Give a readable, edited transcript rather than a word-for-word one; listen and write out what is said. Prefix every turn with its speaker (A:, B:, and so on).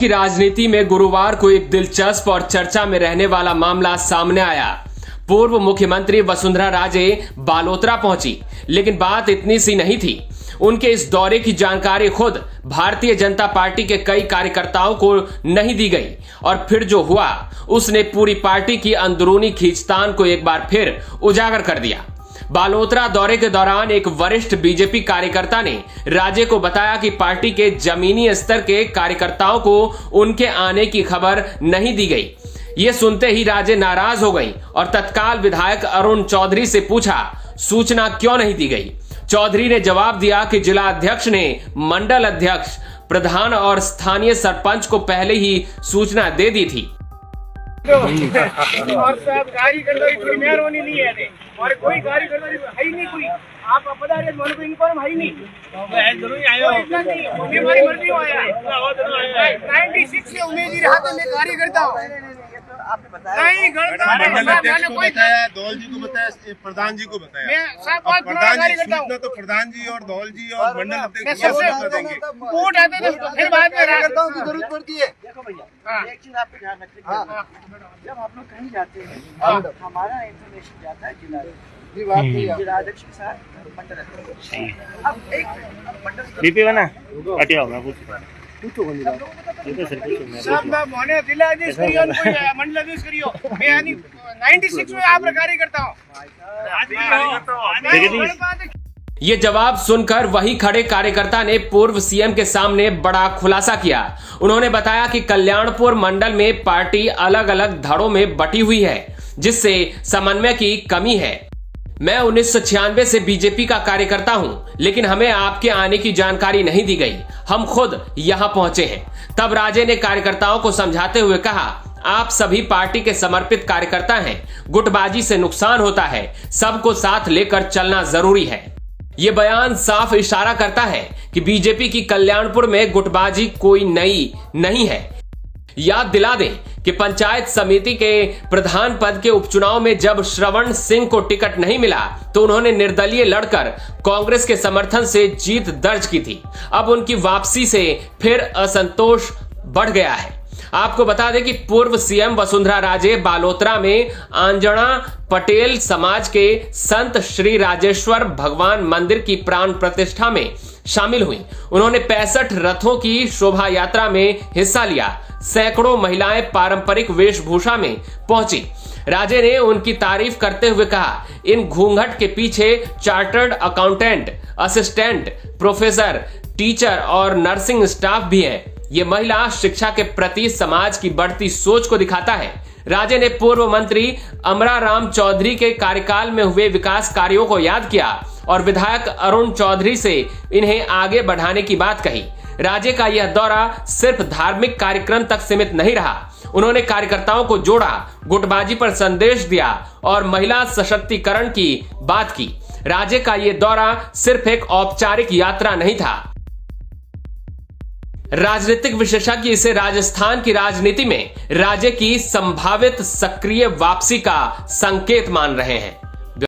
A: की राजनीति में गुरुवार को एक दिलचस्प और चर्चा में रहने वाला मामला सामने आया। पूर्व मुख्यमंत्री वसुंधरा राजे बालोतरा पहुंची, लेकिन बात इतनी सी नहीं थी। उनके इस दौरे की जानकारी खुद भारतीय जनता पार्टी के कई कार्यकर्ताओं को नहीं दी गई और फिर जो हुआ उसने पूरी पार्टी की अंदरूनी खींचतान को एक बार फिर उजागर कर दिया। बालोतरा दौरे के दौरान एक वरिष्ठ बीजेपी कार्यकर्ता ने राजे को बताया कि पार्टी के जमीनी स्तर के कार्यकर्ताओं को उनके आने की खबर नहीं दी गई। ये सुनते ही राजे नाराज हो गई और तत्काल विधायक अरुण चौधरी से पूछा, सूचना क्यों नहीं दी गई। चौधरी ने जवाब दिया कि जिला अध्यक्ष ने मंडल अध्यक्ष, प्रधान और स्थानीय सरपंच को पहले ही सूचना दे दी थी।
B: और साहब कार्यकर्ता की कोई मेहरबानी नहीं है और कोई कार्यकर्ता है ही नहीं, कोई आप पधारे मन को इन्फॉर्म है ही नहीं। जरूरी आया इतना नहीं, हमारी मर्जी हो आया 96 से उम्मीद ही रहा था मैं कार्यकर्ता हूँ। आपने बताया नहीं गलत
C: को बताया, दौल जी को बताया, प्रधान जी को बताया।
B: मैं प्रधान जी सूचना
C: तो प्रधान जी और दौल जी और मंडल अध्यक्ष
B: वोट आते थे फिर बाद में कार्यकर्ताओं की जरूरत पड़ती है।
D: देखो भैया, एक चीज आपको ध्यान रखिए, जब हम लोग कहीं जाते हैं हमारा इंफॉर्मेशन जाता है जिलाध्यक्ष के साथ मंडल अध्यक्ष। अब एक मंडल
E: बीपी बना हटिया मैं पूछो
B: सब मैं मोने जिलाधीश करियो कोई मंडलाधीश करियो, मैं यानी 96 में आप कार्यकर्ता हूं।
A: ये जवाब सुनकर वही खड़े कार्यकर्ता ने पूर्व सीएम के सामने बड़ा खुलासा किया। उन्होंने बताया कि कल्याणपुर मंडल में पार्टी अलग अलग धड़ों में बटी हुई है, जिससे समन्वय की कमी है। मैं 1996 से बीजेपी का कार्यकर्ता हूं, लेकिन हमें आपके आने की जानकारी नहीं दी गई। हम खुद यहां पहुंचे हैं। तब राजे ने कार्यकर्ताओं को समझाते हुए कहा, आप सभी पार्टी के समर्पित कार्यकर्ता हैं, गुटबाजी से नुकसान होता है, सबको साथ लेकर चलना जरूरी है। ये बयान साफ इशारा करता है कि बीजेपी की कल्याणपुर में गुटबाजी कोई नई नहीं है। याद दिला दें कि पंचायत समिति के प्रधान पद के उपचुनाव में जब श्रवण सिंह को टिकट नहीं मिला तो उन्होंने निर्दलीय लड़कर कांग्रेस के समर्थन से जीत दर्ज की थी। अब उनकी वापसी से फिर असंतोष बढ़ गया है। आपको बता दें कि पूर्व सीएम वसुंधरा राजे बालोतरा में आंजना पटेल समाज के संत श्री राजेश्वर भगवान मंदिर की प्राण प्रतिष्ठा में शामिल हुई। उन्होंने 65 रथों की शोभा यात्रा में हिस्सा लिया। सैकड़ों महिलाएं पारंपरिक वेशभूषा में पहुंची। राजे ने उनकी तारीफ करते हुए कहा, इन घूंघट के पीछे chartered accountant, assistant professor, teacher और नर्सिंग स्टाफ भी है। ये महिला शिक्षा के प्रति समाज की बढ़ती सोच को दिखाता है। राजे ने पूर्व मंत्री अमराराम चौधरी के कार्यकाल में हुए विकास कार्यों को याद किया और विधायक अरुण चौधरी से इन्हें आगे बढ़ाने की बात कही। राजे का यह दौरा सिर्फ धार्मिक कार्यक्रम तक सीमित नहीं रहा। उन्होंने कार्यकर्ताओं को जोड़ा, गुटबाजी पर संदेश दिया और महिला सशक्तिकरण की बात की। राजे का यह दौरा सिर्फ एक औपचारिक यात्रा नहीं था। राजनीतिक विशेषज्ञ इसे राजस्थान की राजनीति में राजे की संभावित सक्रिय वापसी का संकेत मान रहे हैं।